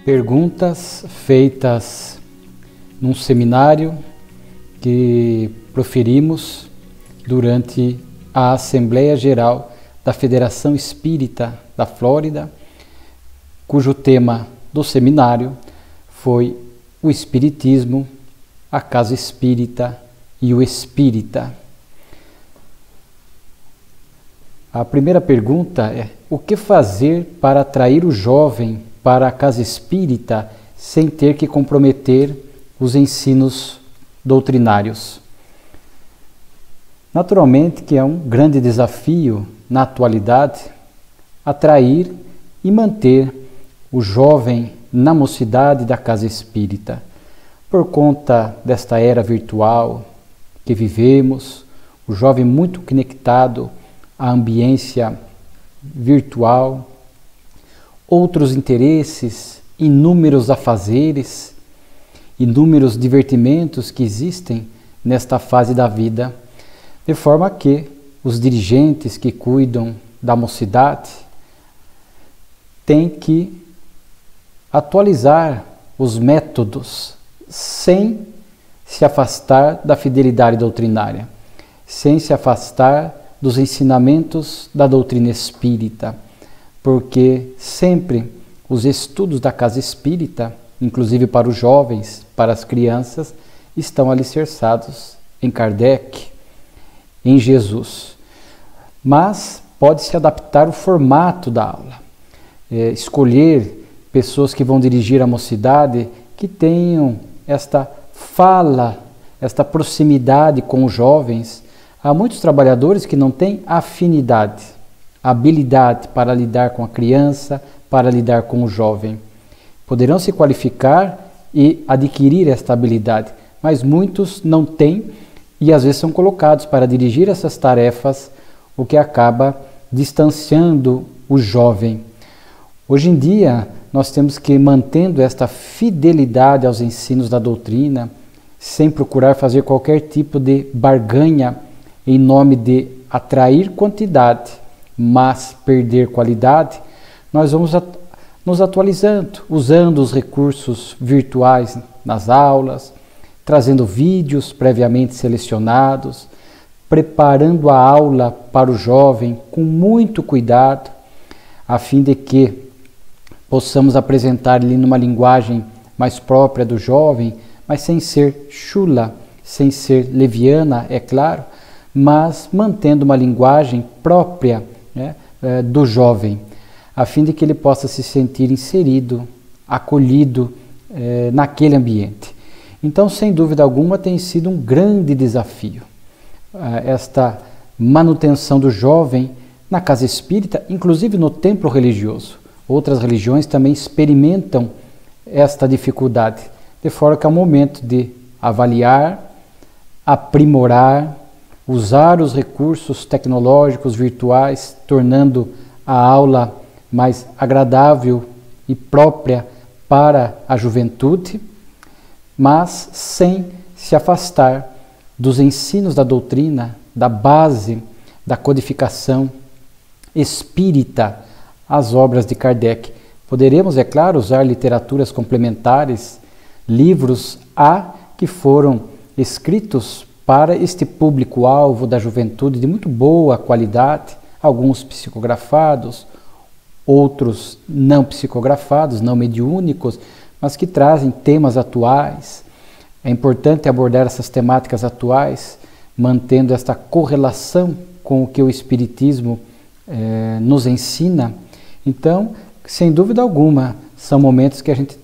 Perguntas feitas num seminário que proferimos durante a Assembleia Geral da Federação Espírita da Flórida, cujo tema do seminário foi o Espiritismo, a Casa Espírita e o Espírita. A primeira pergunta é: o que fazer para atrair o jovem para a Casa Espírita sem ter que comprometer os ensinos doutrinários? Naturalmente que é um grande desafio na atualidade atrair e manter o jovem na mocidade da Casa Espírita. Por conta desta era virtual que vivemos, o jovem muito conectado à ambiência virtual, outros interesses, inúmeros afazeres, inúmeros divertimentos que existem nesta fase da vida, de forma que os dirigentes que cuidam da mocidade têm que atualizar os métodos sem se afastar da fidelidade doutrinária, sem se afastar dos ensinamentos da doutrina espírita, porque sempre os estudos da Casa Espírita, inclusive para os jovens, para as crianças, estão alicerçados em Kardec, em Jesus. Mas pode-se adaptar o formato da aula, escolher pessoas que vão dirigir a mocidade que tenham esta fala, esta proximidade com os jovens. Há muitos trabalhadores que não têm afinidade, habilidade para lidar com a criança, para lidar com o jovem. Poderão se qualificar e adquirir esta habilidade, mas muitos não têm e às vezes são colocados para dirigir essas tarefas, o que acaba distanciando o jovem. Hoje em dia, nós temos que ir mantendo esta fidelidade aos ensinos da doutrina, sem procurar fazer qualquer tipo de barganha em nome de atrair quantidade, mas perder qualidade. Nós vamos nos atualizando, usando os recursos virtuais nas aulas, trazendo vídeos previamente selecionados, preparando a aula para o jovem com muito cuidado, a fim de que possamos apresentar-lhe numa linguagem mais própria do jovem, mas sem ser chula, sem ser leviana, é claro, mas mantendo uma linguagem própria, né, do jovem, a fim de que ele possa se sentir inserido, acolhido naquele ambiente. Então, sem dúvida alguma, tem sido um grande desafio esta manutenção do jovem na Casa Espírita, inclusive no templo religioso. Outras religiões também experimentam esta dificuldade, de forma que é o momento de avaliar, aprimorar, usar os recursos tecnológicos virtuais, tornando a aula mais agradável e própria para a juventude, mas sem se afastar dos ensinos da doutrina, da base da codificação espírita, as obras de Kardec. Poderemos, é claro, usar literaturas complementares, livros que foram escritos para este público-alvo da juventude de muito boa qualidade, alguns psicografados, outros não psicografados, não mediúnicos, mas que trazem temas atuais. É importante abordar essas temáticas atuais, mantendo esta correlação com o que o Espiritismo nos ensina. Então, sem dúvida alguma, são momentos que a gente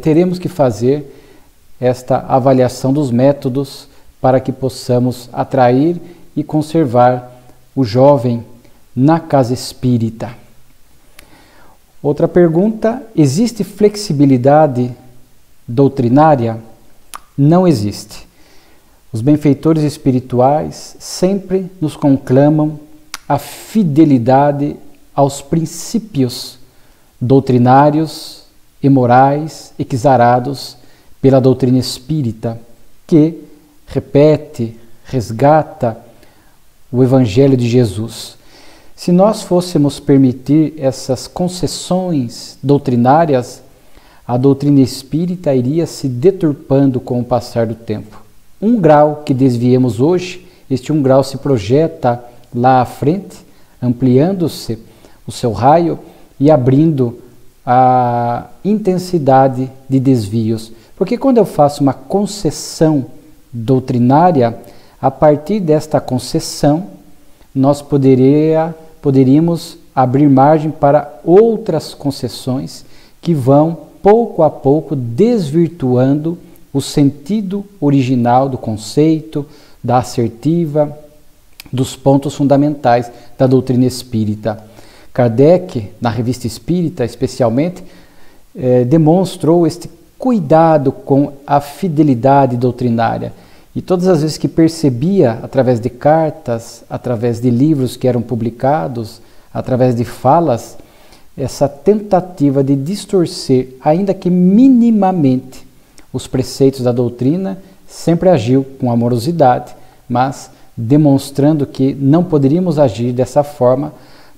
teremos que fazer esta avaliação dos métodos para que possamos atrair e conservar o jovem na Casa Espírita. Outra pergunta: existe flexibilidade doutrinária? Não existe. Os benfeitores espirituais sempre nos conclamam a fidelidade aos princípios doutrinários e morais exarados pela doutrina espírita, que repete, resgata o Evangelho de Jesus. Se nós fôssemos permitir essas concessões doutrinárias, a doutrina espírita iria se deturpando com o passar do tempo. Um grau que desviemos hoje, este um grau se projeta lá à frente, ampliando-se o seu raio e abrindo a intensidade de desvios. Porque quando eu faço uma concessão doutrinária, a partir desta concessão, nós poderíamos abrir margem para outras concessões que vão, pouco a pouco, desvirtuando o sentido original do conceito, da assertiva, dos pontos fundamentais da doutrina espírita. Kardec, na Revista Espírita especialmente, demonstrou este cuidado com a fidelidade doutrinária. E todas as vezes que percebia, através de cartas, através de livros que eram publicados, através de falas, essa tentativa de distorcer, ainda que minimamente, os preceitos da doutrina, sempre agiu com amorosidade, mas demonstrando que não poderíamos agir dessa forma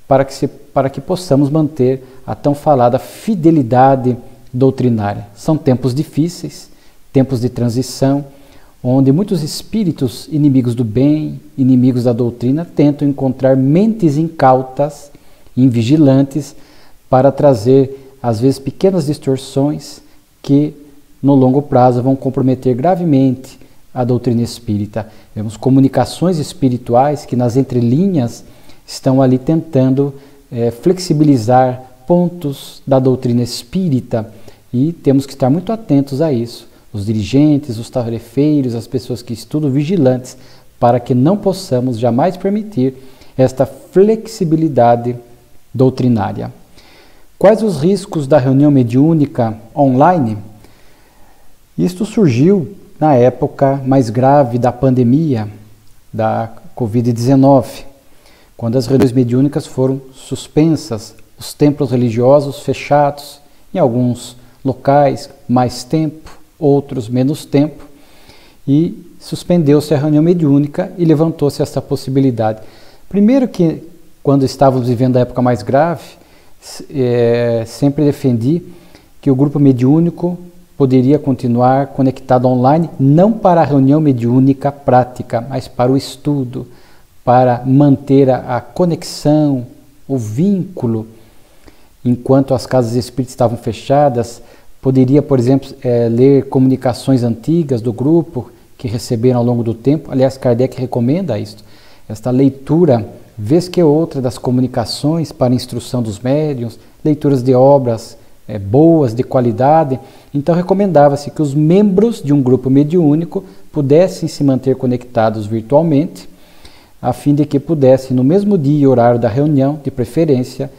para que possamos manter a tão falada fidelidade doutrinária. São tempos difíceis, tempos de transição, onde muitos espíritos inimigos do bem, inimigos da doutrina, tentam encontrar mentes incautas, invigilantes, para trazer, às vezes, pequenas distorções que, no longo prazo, vão comprometer gravemente a doutrina espírita. Vemos comunicações espirituais que, nas entrelinhas, estão ali tentando flexibilizar pontos da doutrina espírita, e temos que estar muito atentos a isso. Os dirigentes, os tarefeiros, as pessoas que estudam, vigilantes, para que não possamos jamais permitir esta flexibilidade doutrinária. Quais os riscos da reunião mediúnica online? Isto surgiu na época mais grave da pandemia da Covid-19, quando as reuniões mediúnicas foram suspensas, os templos religiosos fechados, em alguns locais mais tempo, outros menos tempo, e suspendeu-se a reunião mediúnica e levantou-se essa possibilidade. Primeiro que, quando estávamos vivendo a época mais grave, sempre defendi que o grupo mediúnico poderia continuar conectado online, não para a reunião mediúnica prática, mas para o estudo, para manter a conexão, o vínculo. Enquanto as casas espíritas estavam fechadas, poderia, por exemplo, ler comunicações antigas do grupo que receberam ao longo do tempo. Aliás, Kardec recomenda isto, esta leitura, vez que outra, das comunicações para instrução dos médiuns, leituras de obras boas, de qualidade. Então, recomendava-se que os membros de um grupo mediúnico pudessem se manter conectados virtualmente, a fim de que pudessem, no mesmo dia e horário da reunião, de preferência,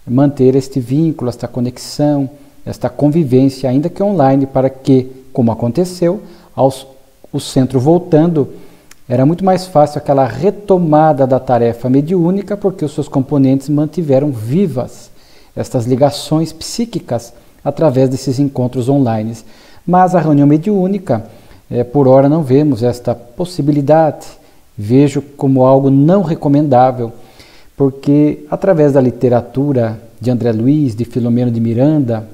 manter este vínculo, esta conexão, esta convivência, ainda que online, para que, como aconteceu, o centro voltando, era muito mais fácil aquela retomada da tarefa mediúnica, porque os seus componentes mantiveram vivas estas ligações psíquicas através desses encontros online. Mas a reunião mediúnica, por ora não vemos esta possibilidade, vejo como algo não recomendável, porque através da literatura de André Luiz, de Filomeno de Miranda,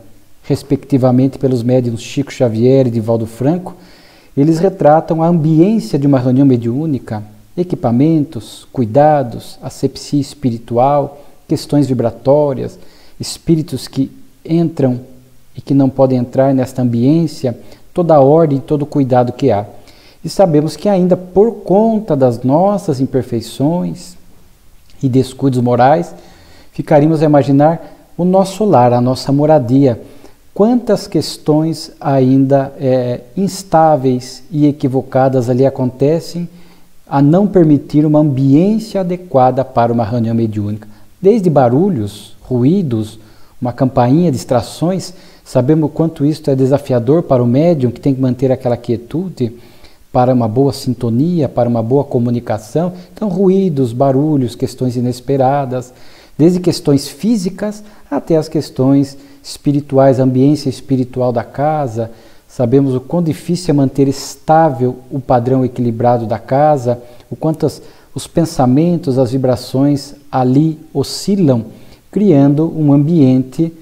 respectivamente pelos médiuns Chico Xavier e Divaldo Franco, eles retratam a ambiência de uma reunião mediúnica, equipamentos, cuidados, asepsia espiritual, questões vibratórias, espíritos que entram e que não podem entrar nesta ambiência, toda a ordem e todo o cuidado que há. E sabemos que ainda por conta das nossas imperfeições e descuidos morais, ficaríamos a imaginar o nosso lar, a nossa moradia. Quantas questões ainda instáveis e equivocadas ali acontecem a não permitir uma ambiência adequada para uma reunião mediúnica. Desde barulhos, ruídos, uma campainha, distrações, sabemos o quanto isto é desafiador para o médium, que tem que manter aquela quietude para uma boa sintonia, para uma boa comunicação. Então, ruídos, barulhos, questões inesperadas, desde questões físicas até as questões espirituais, a ambiência espiritual da casa. Sabemos o quão difícil é manter estável o padrão equilibrado da casa, o quanto os pensamentos, as vibrações ali oscilam, criando um ambiente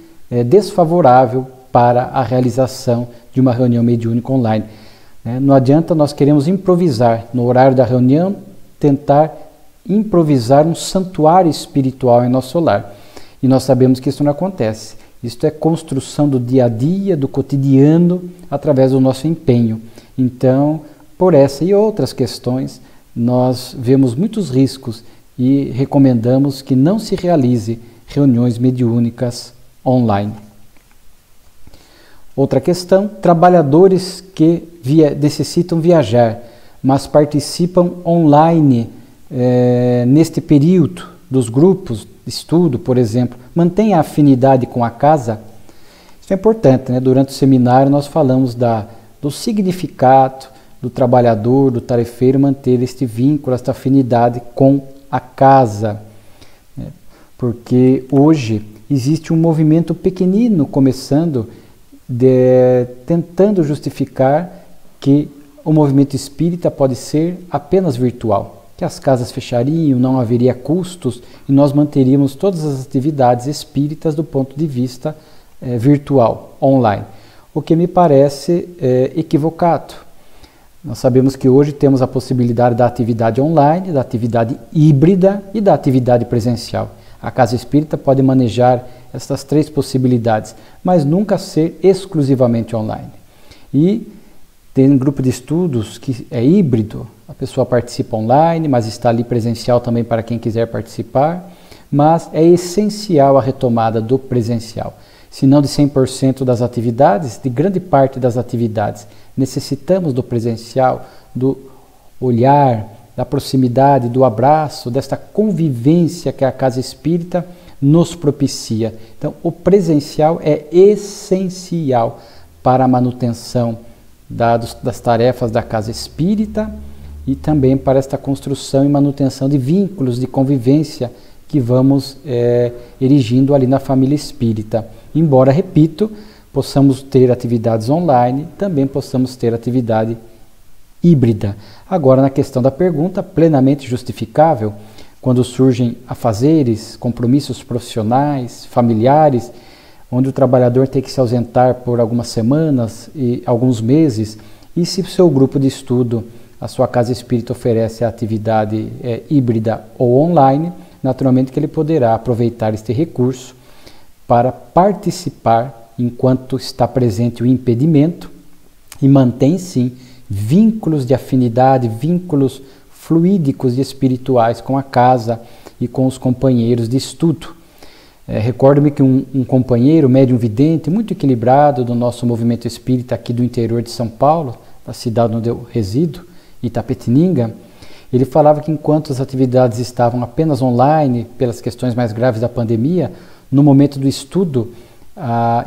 desfavorável para a realização de uma reunião mediúnica online. Não adianta nós queremos improvisar no horário da reunião, tentar improvisar um santuário espiritual em nosso lar. E nós sabemos que isso não acontece. Isto é construção do dia a dia, do cotidiano, através do nosso empenho. Então, por essa e outras questões, nós vemos muitos riscos e recomendamos que não se realize reuniões mediúnicas online. Outra questão, trabalhadores que necessitam viajar, mas participam online neste período dos grupos de estudo, por exemplo, mantém a afinidade com a casa? Isso é importante, né? Durante o seminário nós falamos do significado do trabalhador, do tarefeiro, manter este vínculo, esta afinidade com a casa. Porque hoje existe um movimento pequenino começando, tentando justificar que o movimento espírita pode ser apenas virtual, que as casas fechariam, não haveria custos e nós manteríamos todas as atividades espíritas do ponto de vista virtual, online. O que me parece equivocado. Nós sabemos que hoje temos a possibilidade da atividade online, da atividade híbrida e da atividade presencial. A casa espírita pode manejar essas três possibilidades, mas nunca ser exclusivamente online. E tem um grupo de estudos que é híbrido, a pessoa participa online, mas está ali presencial também para quem quiser participar, mas é essencial a retomada do presencial. Se não de 100% das atividades, de grande parte das atividades, necessitamos do presencial, do olhar, da proximidade, do abraço, desta convivência que a casa espírita nos propicia. Então, o presencial é essencial para a manutenção das tarefas da casa espírita e também para esta construção e manutenção de vínculos de convivência que vamos erigindo ali na família espírita. Embora, repito, possamos ter atividades online, também possamos ter atividade híbrida. Agora, na questão da pergunta, plenamente justificável, quando surgem afazeres, compromissos profissionais, familiares, onde o trabalhador tem que se ausentar por algumas semanas e alguns meses, e se o seu grupo de estudo, a sua casa espírita oferece a atividade híbrida ou online, naturalmente que ele poderá aproveitar este recurso para participar enquanto está presente o impedimento e mantém sim vínculos de afinidade, vínculos fluídicos e espirituais com a casa e com os companheiros de estudo. Recordo-me que um companheiro, médium vidente, muito equilibrado do nosso movimento espírita aqui do interior de São Paulo, da cidade onde eu resido, Itapetininga, ele falava que enquanto as atividades estavam apenas online, pelas questões mais graves da pandemia, no momento do estudo,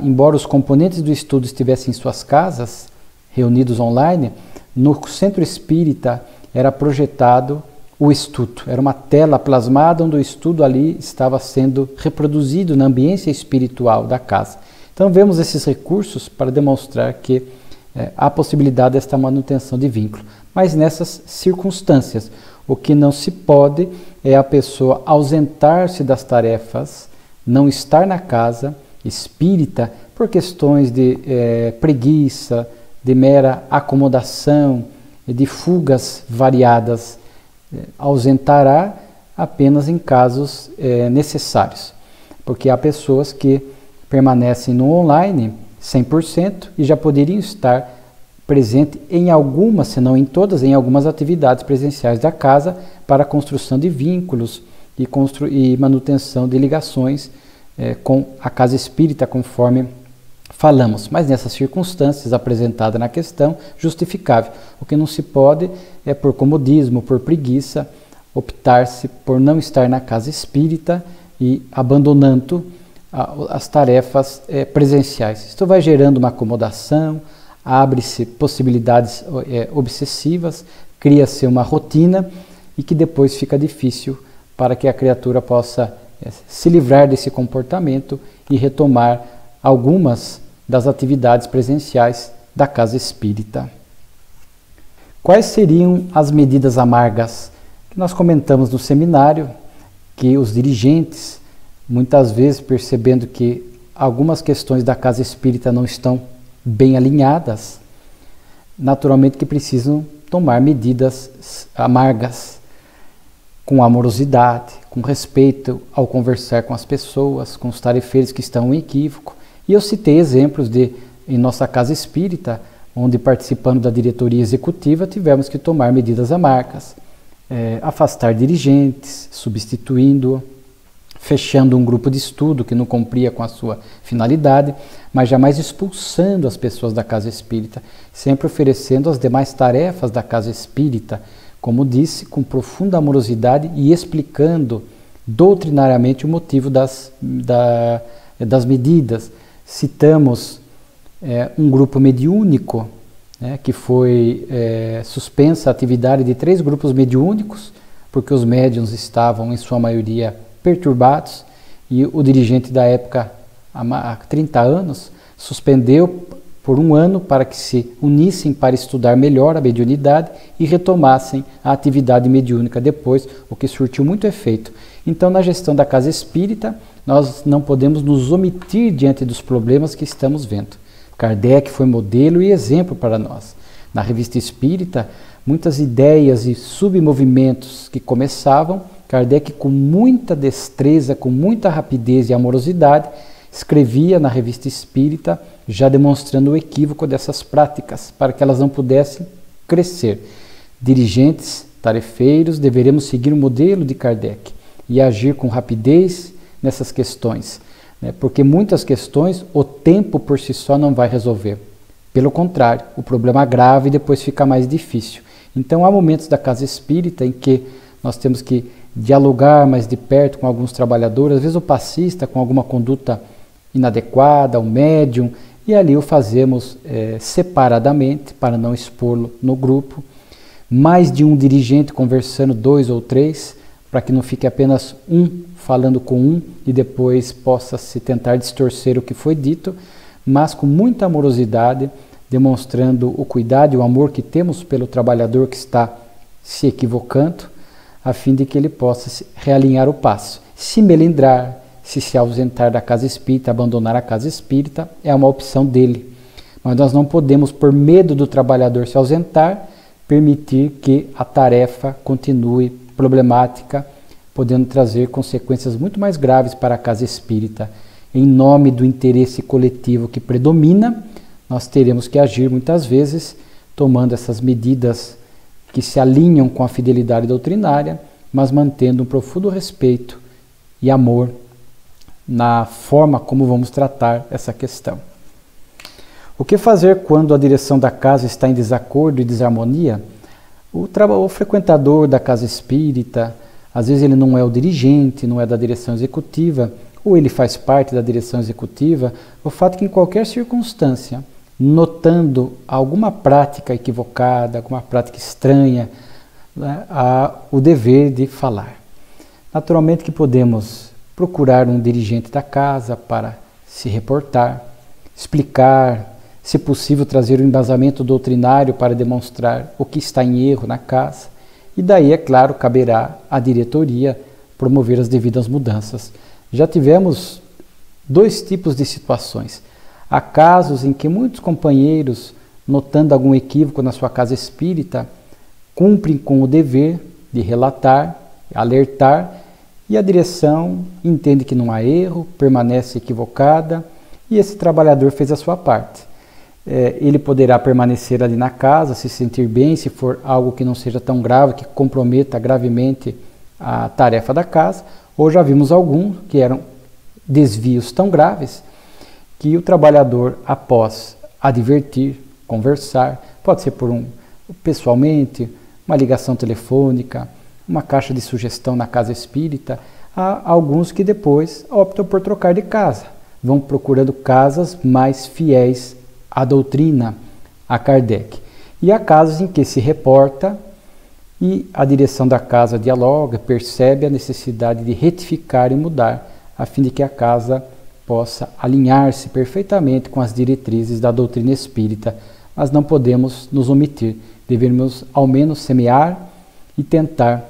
embora os componentes do estudo estivessem em suas casas, reunidos online, no centro espírita era projetado o estudo. Era uma tela plasmada onde o estudo ali estava sendo reproduzido na ambiência espiritual da casa. Então vemos esses recursos para demonstrar que há possibilidade desta manutenção de vínculo. Mas nessas circunstâncias, o que não se pode é a pessoa ausentar-se das tarefas, não estar na casa espírita por questões de preguiça, de mera acomodação, de fugas variadas. Ausentará apenas em casos necessários, porque há pessoas que permanecem no online 100% e já poderiam estar presente em algumas, se não em todas, em algumas atividades presenciais da casa para a construção de vínculos e manutenção de ligações com a casa espírita, conforme falamos. Mas nessas circunstâncias apresentadas na questão, justificável. O que não se pode é por comodismo, por preguiça, optar-se por não estar na casa espírita e abandonando as tarefas presenciais. Isto vai gerando uma acomodação, abre-se possibilidades obsessivas, cria-se uma rotina e que depois fica difícil para que a criatura possa se livrar desse comportamento e retomar algumas das atividades presenciais da casa espírita. Quais seriam as medidas amargas que nós comentamos no seminário, que os dirigentes, muitas vezes percebendo que algumas questões da casa espírita não estão bem alinhadas, naturalmente que precisam tomar medidas amargas, com amorosidade, com respeito ao conversar com as pessoas, com os tarefeiros que estão em equívoco. E eu citei exemplos em nossa casa espírita, onde participando da diretoria executiva tivemos que tomar medidas amargas, afastar dirigentes, substituindo, fechando um grupo de estudo que não cumpria com a sua finalidade, mas jamais expulsando as pessoas da casa espírita, sempre oferecendo as demais tarefas da casa espírita, como disse, com profunda amorosidade e explicando doutrinariamente o motivo das medidas. Citamos um grupo mediúnico, que foi suspensa a atividade de 3 grupos mediúnicos, porque os médiuns estavam, em sua maioria, perturbados, e o dirigente da época, há 30 anos, suspendeu por 1 ano para que se unissem para estudar melhor a mediunidade e retomassem a atividade mediúnica depois, o que surtiu muito efeito. Então, na gestão da casa espírita, nós não podemos nos omitir diante dos problemas que estamos vendo. Kardec foi modelo e exemplo para nós. Na Revista Espírita, muitas ideias e submovimentos que começavam, Kardec, com muita destreza, com muita rapidez e amorosidade, escrevia na Revista Espírita, já demonstrando o equívoco dessas práticas, para que elas não pudessem crescer. Dirigentes, tarefeiros, deveremos seguir o modelo de Kardec e agir com rapidez nessas questões, porque muitas questões o tempo por si só não vai resolver. Pelo contrário, o problema agrava e depois fica mais difícil. Então há momentos da casa espírita em que nós temos que dialogar mais de perto com alguns trabalhadores, às vezes o passista com alguma conduta inadequada, o médium, e ali o fazemos separadamente para não expô-lo no grupo. Mais de um dirigente conversando, 2 ou 3, para que não fique apenas um falando com um e depois possa se tentar distorcer o que foi dito, mas com muita amorosidade, demonstrando o cuidado e o amor que temos pelo trabalhador que está se equivocando, a fim de que ele possa realinhar o passo. Se melindrar, se ausentar da casa espírita, abandonar a casa espírita, é uma opção dele. Mas nós não podemos, por medo do trabalhador se ausentar, permitir que a tarefa continue problemática, podendo trazer consequências muito mais graves para a casa espírita. Em nome do interesse coletivo que predomina, nós teremos que agir muitas vezes tomando essas medidas que se alinham com a fidelidade doutrinária, mas mantendo um profundo respeito e amor na forma como vamos tratar essa questão. O que fazer quando a direção da casa está em desacordo e desarmonia? O frequentador da casa espírita, às vezes ele não é o dirigente, não é da direção executiva, ou ele faz parte da direção executiva. O fato é que em qualquer circunstância, notando alguma prática equivocada, alguma prática estranha, há o dever de falar. Naturalmente que podemos procurar um dirigente da casa para se reportar, explicar, se possível trazer um embasamento doutrinário para demonstrar o que está em erro na casa, e daí, é claro, caberá à diretoria promover as devidas mudanças. Já tivemos 2 tipos de situações. Há casos em que muitos companheiros, notando algum equívoco na sua casa espírita, cumprem com o dever de relatar, alertar, e a direção entende que não há erro, permanece equivocada, e esse trabalhador fez a sua parte. Ele poderá permanecer ali na casa, se sentir bem, se for algo que não seja tão grave, que comprometa gravemente a tarefa da casa, ou já vimos alguns que eram desvios tão graves, que o trabalhador, após advertir, conversar, pode ser pessoalmente, uma ligação telefônica, uma caixa de sugestão na casa espírita, há alguns que depois optam por trocar de casa, vão procurando casas mais fiéis à doutrina, a Kardec. E há casos em que se reporta e a direção da casa dialoga, percebe a necessidade de retificar e mudar, a fim de que a casa possa alinhar-se perfeitamente com as diretrizes da doutrina espírita, mas não podemos nos omitir, devemos ao menos semear e tentar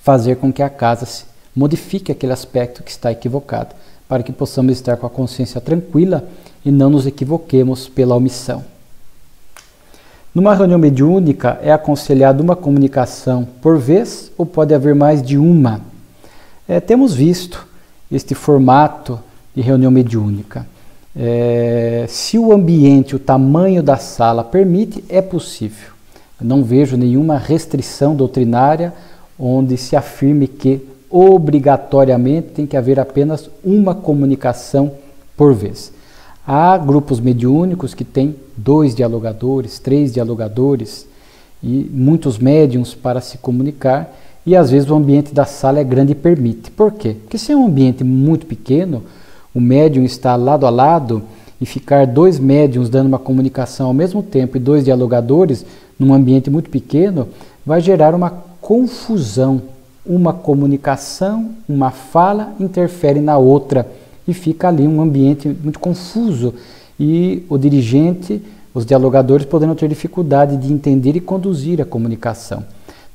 fazer com que a casa modifique aquele aspecto que está equivocado. para que possamos estar com a consciência tranquila e não nos equivoquemos pela omissão. Numa reunião mediúnica é aconselhado uma comunicação por vez ou pode haver mais de uma? Temos visto este formato de reunião mediúnica. Se o ambiente, o tamanho da sala permite, é possível. Eu não vejo nenhuma restrição doutrinária onde se afirme que obrigatoriamente tem que haver apenas uma comunicação por vez. Há grupos mediúnicos que têm 2 dialogadores, 3 dialogadores e muitos médiuns para se comunicar, e às vezes o ambiente da sala é grande e permite. Por quê? Porque se é um ambiente muito pequeno, o médium está lado a lado e ficar 2 médiuns dando uma comunicação ao mesmo tempo e 2 dialogadores num ambiente muito pequeno, vai gerar uma confusão. Uma comunicação, uma fala interfere na outra e fica ali um ambiente muito confuso e o dirigente, os dialogadores podendo ter dificuldade de entender e conduzir a comunicação.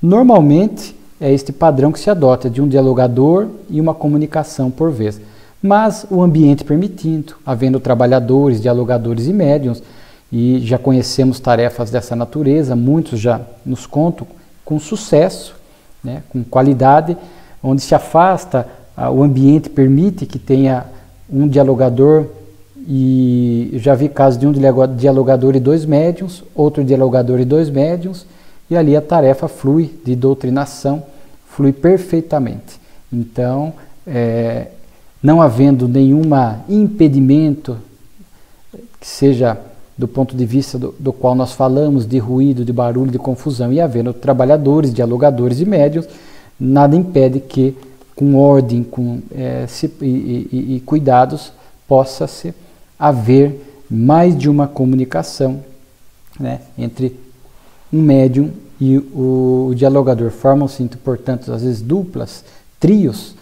Normalmente é este padrão que se adota, de um dialogador e uma comunicação por vez. Mas o ambiente permitindo, havendo trabalhadores, dialogadores e médiuns, e já conhecemos tarefas dessa natureza, muitos já nos contam com sucesso, né, com qualidade, onde se afasta, o ambiente permite que tenha um dialogador, e eu já vi casos de um dialogador e 2 médiuns, outro dialogador e 2 médiuns, e ali a tarefa flui de doutrinação, flui perfeitamente. Então, não havendo nenhum impedimento, que seja do ponto de vista do qual nós falamos, de ruído, de barulho, de confusão, e havendo trabalhadores, dialogadores e médiuns, nada impede que, com ordem e cuidados, possa-se haver mais de uma comunicação, né, entre um médium e o dialogador. Formam-se, portanto, às vezes duplas, trios,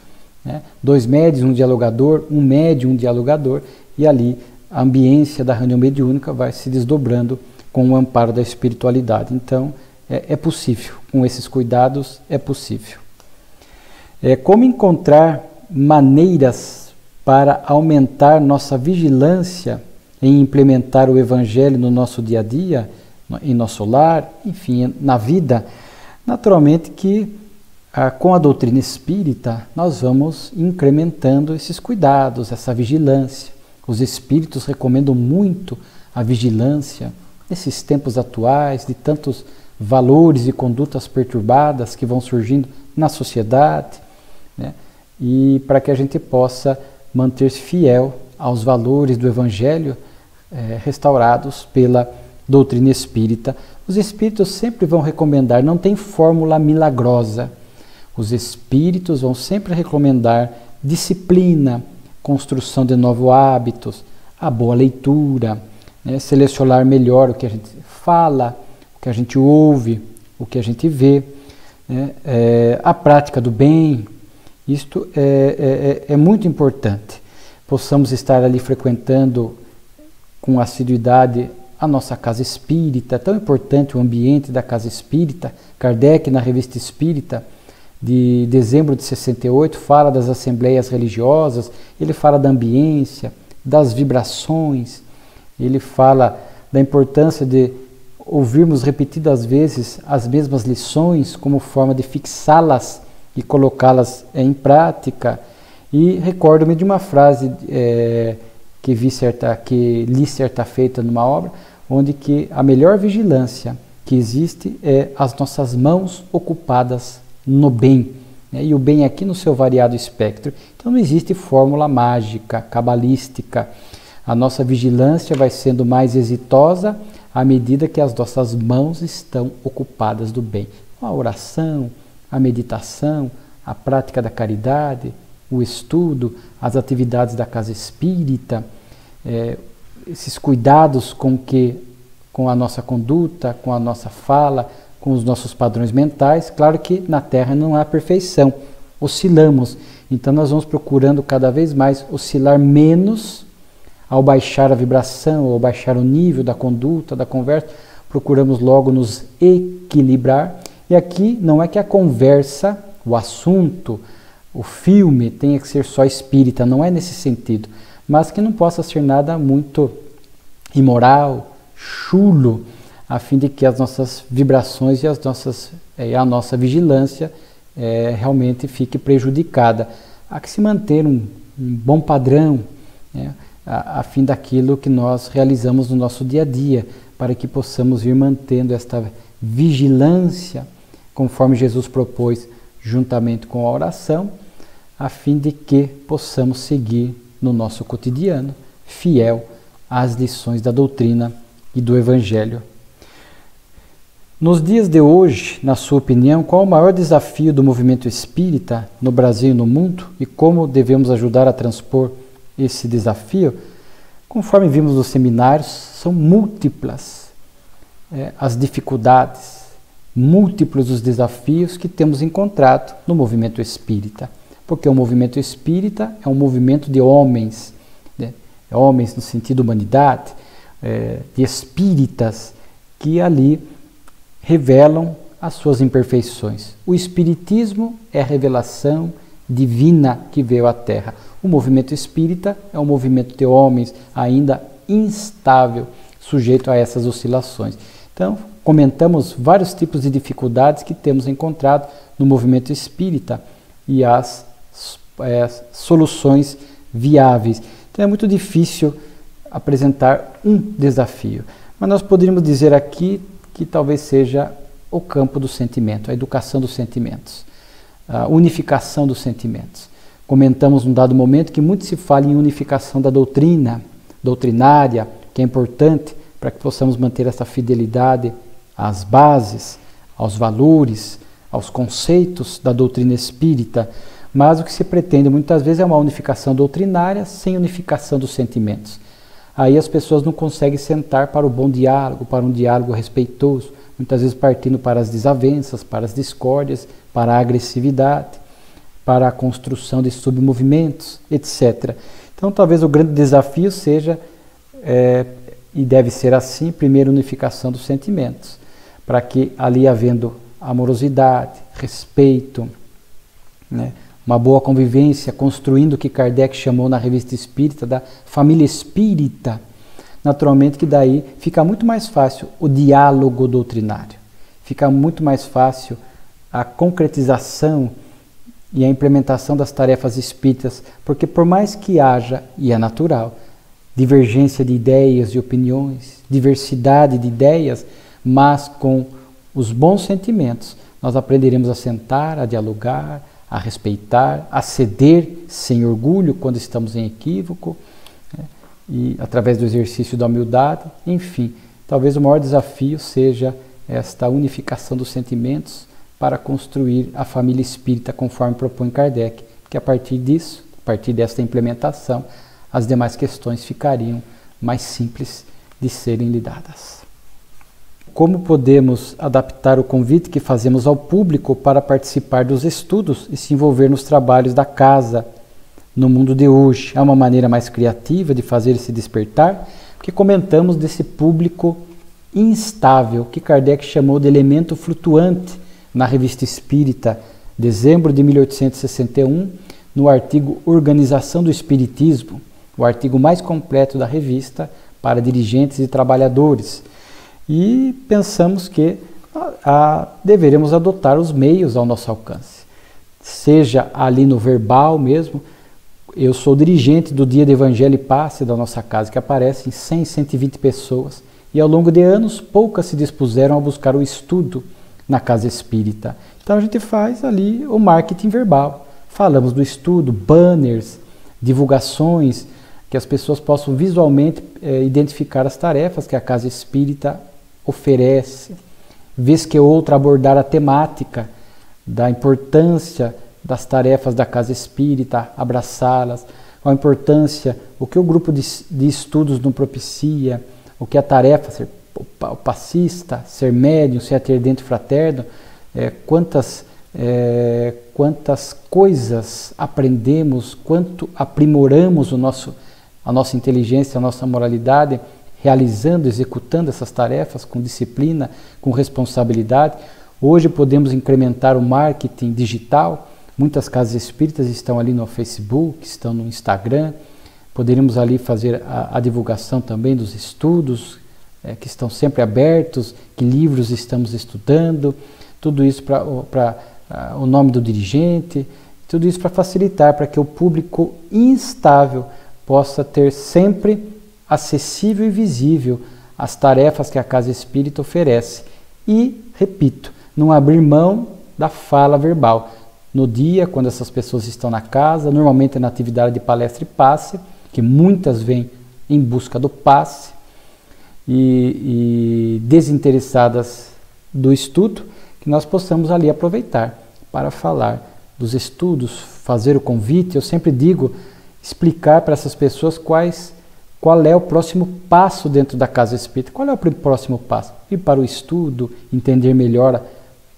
né, 2 médiuns, um dialogador, um médium, um dialogador, e ali a ambiência da reunião mediúnica vai se desdobrando com o amparo da espiritualidade. Então, é possível, com esses cuidados, é possível. Como encontrar maneiras para aumentar nossa vigilância em implementar o Evangelho no nosso dia a dia, em nosso lar, enfim, na vida? Naturalmente que com a doutrina espírita nós vamos incrementando esses cuidados, essa vigilância. Os espíritos recomendam muito a vigilância nesses tempos atuais, de tantos valores e condutas perturbadas que vão surgindo na sociedade, né? E para que a gente possa manter-se fiel aos valores do Evangelho restaurados pela doutrina espírita. Os espíritos sempre vão recomendar, não tem fórmula milagrosa. Os espíritos vão sempre recomendar disciplina, construção de novos hábitos, a boa leitura, né, selecionar melhor o que a gente fala, o que a gente ouve, o que a gente vê, né, a prática do bem. Isto é muito importante. Possamos estar ali frequentando com assiduidade a nossa casa espírita. É tão importante o ambiente da casa espírita. Kardec, na Revista Espírita, de dezembro de 68, fala das assembleias religiosas, ele fala da ambiência, das vibrações, ele fala da importância de ouvirmos repetidas vezes as mesmas lições como forma de fixá-las e colocá-las em prática. E recordo-me de uma frase que li certa feita numa obra, onde que a melhor vigilância que existe é as nossas mãos ocupadas no bem, né? E o bem aqui no seu variado espectro. Então não existe fórmula mágica, cabalística. A nossa vigilância vai sendo mais exitosa à medida que as nossas mãos estão ocupadas do bem. A oração, a meditação, a prática da caridade, o estudo, as atividades da casa espírita, esses cuidados com a nossa conduta, com a nossa fala, com os nossos padrões mentais. Claro que na Terra não há perfeição, oscilamos, então nós vamos procurando cada vez mais oscilar menos ao baixar a vibração, ao baixar o nível da conduta, da conversa, procuramos logo nos equilibrar. E aqui não é que a conversa, o assunto, o filme tenha que ser só espírita, não é nesse sentido, mas que não possa ser nada muito imoral, chulo, a fim de que as nossas vibrações e a nossa vigilância realmente fique prejudicada. Há que se manter um bom padrão, né, a fim daquilo que nós realizamos no nosso dia a dia, para que possamos ir mantendo esta vigilância, conforme Jesus propôs, juntamente com a oração, a fim de que possamos seguir no nosso cotidiano, fiel às lições da doutrina e do Evangelho. Nos dias de hoje, na sua opinião, qual o maior desafio do movimento espírita no Brasil e no mundo e como devemos ajudar a transpor esse desafio? Conforme vimos nos seminários, são múltiplas as dificuldades, múltiplos os desafios que temos encontrado no movimento espírita. Porque o movimento espírita é um movimento de homens, né? Homens no sentido humanidade, de espíritas que ali revelam as suas imperfeições. O espiritismo é a revelação divina que veio à Terra. O movimento espírita é um movimento de homens ainda instável, sujeito a essas oscilações. Então, comentamos vários tipos de dificuldades que temos encontrado no movimento espírita e as soluções viáveis. Então, é muito difícil apresentar um desafio, mas nós poderíamos dizer aqui que talvez seja o campo do sentimento, a educação dos sentimentos, a unificação dos sentimentos. Comentamos num dado momento que muito se fala em unificação da doutrinária, que é importante para que possamos manter essa fidelidade às bases, aos valores, aos conceitos da doutrina espírita, mas o que se pretende muitas vezes é uma unificação doutrinária sem unificação dos sentimentos. Aí as pessoas não conseguem sentar para o bom diálogo, para um diálogo respeitoso, muitas vezes partindo para as desavenças, para as discórdias, para a agressividade, para a construção de submovimentos, etc. Então talvez o grande desafio seja, e deve ser assim, primeiro unificação dos sentimentos, para que ali havendo amorosidade, respeito, né, uma boa convivência, construindo o que Kardec chamou na Revista Espírita da família espírita, naturalmente que daí fica muito mais fácil o diálogo doutrinário, fica muito mais fácil a concretização e a implementação das tarefas espíritas, porque por mais que haja, e é natural, divergência de ideias e opiniões, diversidade de ideias, mas com os bons sentimentos, nós aprenderemos a sentar, a dialogar, a respeitar, a ceder sem orgulho quando estamos em equívoco, né? E através do exercício da humildade, enfim, talvez o maior desafio seja esta unificação dos sentimentos para construir a família espírita conforme propõe Kardec, que a partir disso, a partir desta implementação, as demais questões ficariam mais simples de serem lidadas. Como podemos adaptar o convite que fazemos ao público para participar dos estudos e se envolver nos trabalhos da casa no mundo de hoje? Há uma maneira mais criativa de fazer esse despertar? Porque comentamos desse público instável, que Kardec chamou de elemento flutuante na Revista Espírita, dezembro de 1861, no artigo Organização do Espiritismo, o artigo mais completo da revista para dirigentes e trabalhadores. E pensamos que deveremos adotar os meios ao nosso alcance. Seja ali no verbal mesmo, eu sou dirigente do Dia de Evangelho e Passe da nossa casa, que aparece em 100, 120 pessoas, e ao longo de anos poucas se dispuseram a buscar o estudo na casa espírita. Então a gente faz ali o marketing verbal. Falamos do estudo, banners, divulgações, que as pessoas possam visualmente identificar as tarefas que a casa espírita oferece, vez que outra abordar a temática da importância das tarefas da casa espírita, abraçá-las, a importância, o que o grupo de estudos não propicia, o que a tarefa, ser passista, ser médium, ser atendente fraterno, quantas coisas aprendemos, quanto aprimoramos a nossa inteligência, a nossa moralidade, realizando, executando essas tarefas com disciplina, com responsabilidade. Hoje podemos incrementar o marketing digital, Muitas casas espíritas estão ali no Facebook, estão no Instagram. Poderíamos ali fazer a divulgação também dos estudos, que estão sempre abertos, que livros estamos estudando, tudo isso para o nome do dirigente, tudo isso para facilitar, para que o público instável possa ter sempre acessível e visível as tarefas que a Casa Espírita oferece. E, repito, não abrir mão da fala verbal. No dia, quando essas pessoas estão na casa, normalmente é na atividade de palestra e passe, que muitas vêm em busca do passe, e desinteressadas do estudo, que nós possamos ali aproveitar para falar dos estudos, fazer o convite. Eu sempre digo, explicar para essas pessoas qual é o próximo passo dentro da Casa Espírita. Qual é o próximo passo? Ir para o estudo, entender melhor,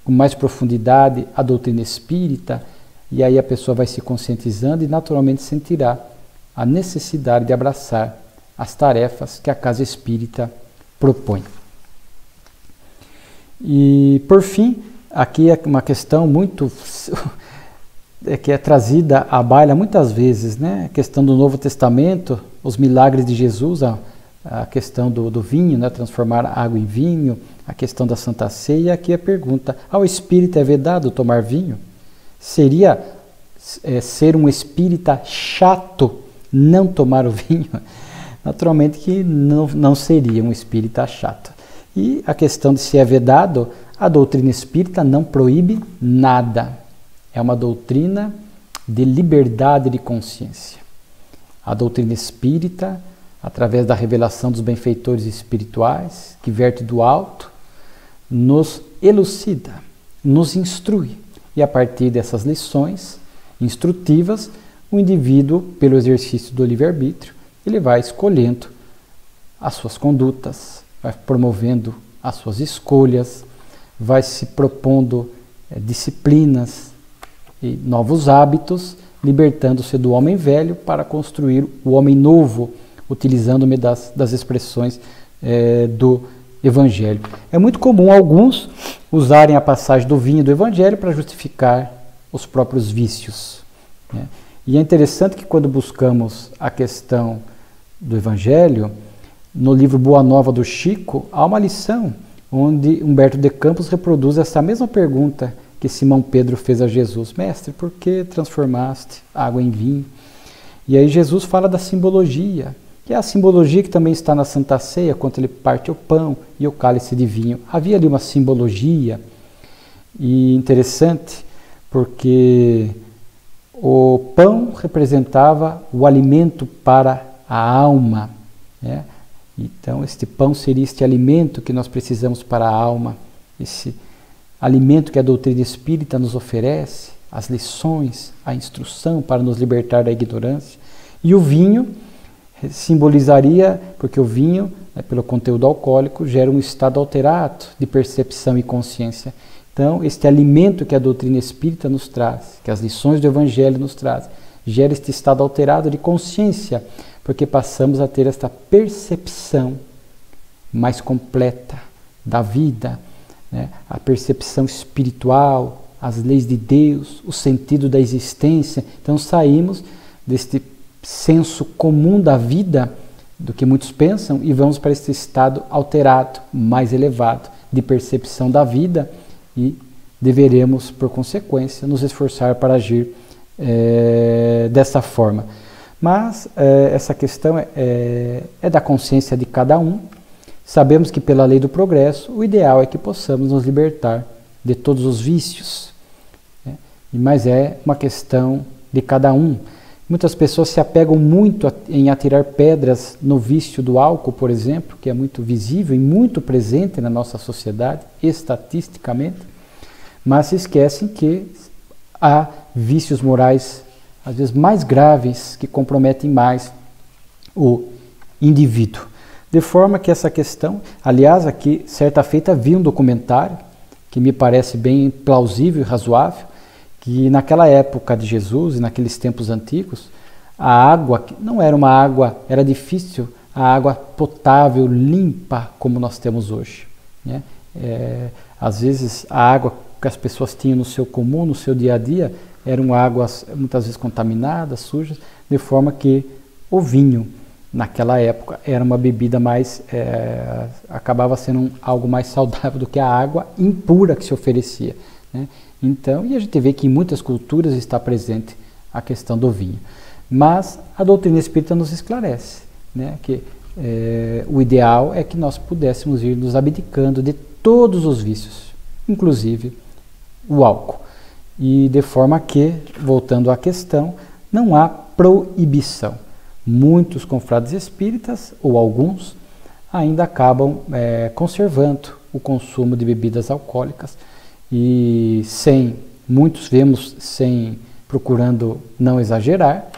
com mais profundidade, a doutrina espírita, e aí a pessoa vai se conscientizando e naturalmente sentirá a necessidade de abraçar as tarefas que a Casa Espírita propõe. E, por fim, aqui é uma questão muito que é trazida à baila muitas vezes, né? A questão do Novo Testamento, os milagres de Jesus, a questão do vinho, né? Transformar água em vinho, a questão da Santa Ceia. Aqui a pergunta: ao espírita é vedado tomar vinho? Seria ser um espírita chato não tomar o vinho? Naturalmente que não seria um espírita chato. E a questão de se é vedado, a doutrina espírita não proíbe nada. É uma doutrina de liberdade de consciência. A doutrina espírita, através da revelação dos benfeitores espirituais, que verte do alto, nos elucida, nos instrui. E a partir dessas lições instrutivas, o indivíduo, pelo exercício do livre-arbítrio, ele vai escolhendo as suas condutas, vai promovendo as suas escolhas, vai se propondo disciplinas e novos hábitos, libertando-se do homem velho para construir o homem novo, utilizando-me das expressões do Evangelho. É muito comum alguns usarem a passagem do vinho do Evangelho para justificar os próprios vícios, né? E é interessante que quando buscamos a questão do Evangelho, no livro Boa Nova do Chico, há uma lição onde Humberto de Campos reproduz essa mesma pergunta que Simão Pedro fez a Jesus: Mestre, por que transformaste água em vinho? E aí Jesus fala da simbologia, que é a simbologia que também está na Santa Ceia, quando ele parte o pão e o cálice de vinho. Havia ali uma simbologia, e interessante, porque o pão representava o alimento para a alma, né? Então, este pão seria este alimento que nós precisamos para a alma, esse alimento que a doutrina espírita nos oferece, as lições, a instrução para nos libertar da ignorância. E o vinho simbolizaria, porque o vinho, pelo conteúdo alcoólico, gera um estado alterado de percepção e consciência. Então, este alimento que a doutrina espírita nos traz, que as lições do Evangelho nos trazem, gera este estado alterado de consciência, porque passamos a ter esta percepção mais completa da vida, né? A percepção espiritual, as leis de Deus, o sentido da existência. Então saímos deste senso comum da vida, do que muitos pensam, e vamos para este estado alterado, mais elevado, de percepção da vida, e deveremos, por consequência, nos esforçar para agir dessa forma. Mas essa questão é da consciência de cada um. Sabemos que pela lei do progresso, o ideal é que possamos nos libertar de todos os vícios, né? Mas é uma questão de cada um. Muitas pessoas se apegam muito em atirar pedras no vício do álcool, por exemplo, que é muito visível e muito presente na nossa sociedade, estatisticamente, mas se esquecem que há vícios morais, às vezes mais graves, que comprometem mais o indivíduo. De forma que essa questão, aliás, aqui, certa feita, vi um documentário que me parece bem plausível e razoável, que naquela época de Jesus e naqueles tempos antigos, a água não era uma água, era difícil a água potável, limpa, como nós temos hoje, né? Às vezes a água que as pessoas tinham no seu comum, no seu dia a dia, eram águas muitas vezes contaminadas, sujas, de forma que o vinho, naquela época, era uma bebida mais, acabava sendo algo mais saudável do que a água impura que se oferecia, né? Então, e a gente vê que em muitas culturas está presente a questão do vinho. Mas a doutrina espírita nos esclarece, né, que o ideal é que nós pudéssemos ir nos abdicando de todos os vícios, inclusive o álcool. E de forma que, voltando à questão, não há proibição. Muitos confrades espíritas, ou alguns, ainda acabam conservando o consumo de bebidas alcoólicas e muitos vemos procurando não exagerar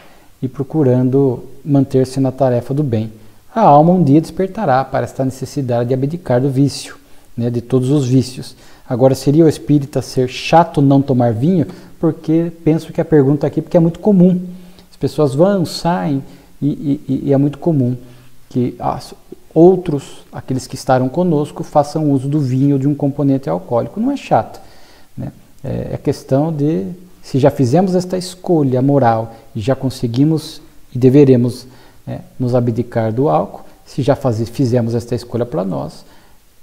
e procurando manter-se na tarefa do bem. A alma um dia despertará para esta necessidade de abdicar do vício, né, de todos os vícios. Agora, seria o espírita ser chato não tomar vinho? Porque penso que a pergunta aqui, porque é muito comum. As pessoas vão, saem, e é muito comum que outros, aqueles que estarão conosco, façam uso do vinho ou de um componente alcoólico. Não é chato, né? É questão de, se já fizemos esta escolha moral e já conseguimos e deveremos nos abdicar do álcool, se já fizemos esta escolha para nós,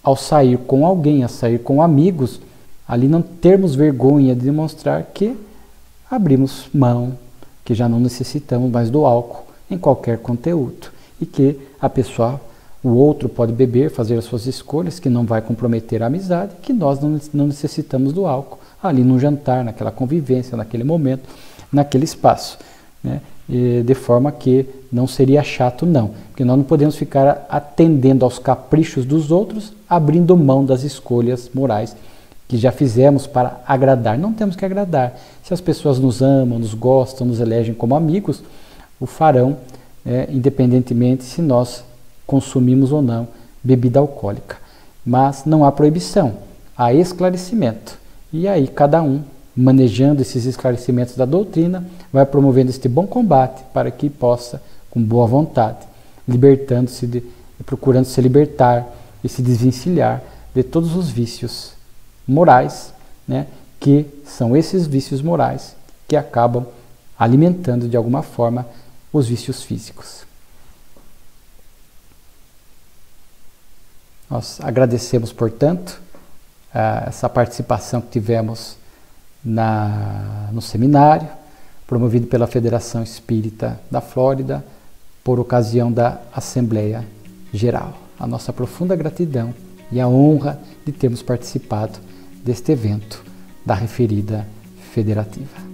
ao sair com alguém, a sair com amigos, ali não termos vergonha de demonstrar que abrimos mão, que já não necessitamos mais do álcool em qualquer conteúdo e que a pessoa, o outro pode beber, fazer as suas escolhas, que não vai comprometer a amizade, que nós não necessitamos do álcool ali no jantar, naquela convivência, naquele momento, naquele espaço, né? E de forma que não seria chato, não, porque nós não podemos ficar atendendo aos caprichos dos outros, abrindo mão das escolhas morais que já fizemos para agradar. Não temos que agradar. Se as pessoas nos amam, nos gostam, nos elegem como amigos, o farão, independentemente se nós consumimos ou não bebida alcoólica. Mas não há proibição, há esclarecimento. E aí cada um, manejando esses esclarecimentos da doutrina, vai promovendo este bom combate para que possa, com boa vontade, libertando-se, procurando se libertar e se desvencilhar de todos os vícios morais, né, que são esses vícios morais que acabam alimentando de alguma forma os vícios físicos. Nós agradecemos, portanto, essa participação que tivemos no seminário, promovido pela Federação Espírita da Flórida, por ocasião da Assembleia Geral. A nossa profunda gratidão e a honra de termos participado deste evento da referida federativa.